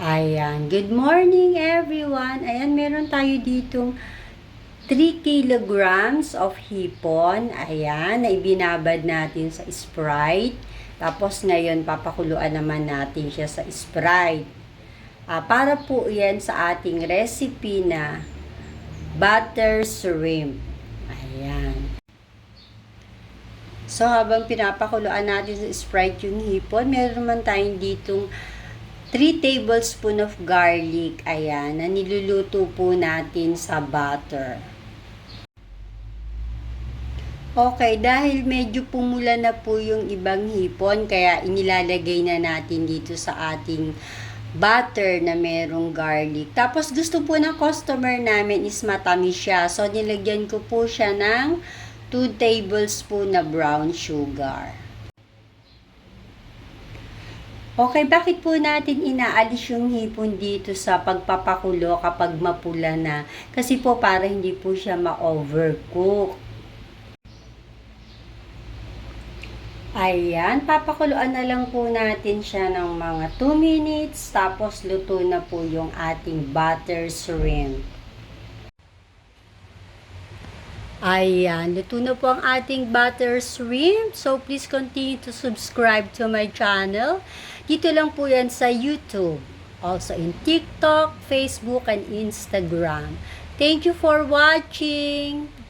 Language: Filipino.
Ayan, good morning everyone. Ayan, meron tayo ditong 3 kilograms of hipon. Ayan, na ibinabad natin sa Sprite. Tapos ngayon, papakuluan naman natin siya sa Sprite. Para po yan sa ating recipe na butter shrimp. Ayan. So, habang pinapakuluan natin sa Sprite yung hipon, meron naman tayong ditong 3 tablespoon of garlic, ayan, na niluluto po natin sa butter. Okay, dahil medyo pumula na po yung ibang hipon, kaya inilalagay na natin dito sa ating butter na merong garlic. Tapos gusto po ng customer namin is matamis siya. So, nilagyan ko po siya ng 2 tablespoon na brown sugar. Okay, bakit po natin inaalis yung hipon dito sa pagpapakulo kapag mapula na? Kasi po para hindi po siya ma-overcook. Ayan, papakuluan na lang po natin siya ng mga 2 minutes. Tapos luto na po yung ating butter shrimp. Ayan, luto na po ang ating butter shrimp. So, please continue to subscribe to my channel. Dito lang po yan sa YouTube. Also in TikTok, Facebook, and Instagram. Thank you for watching!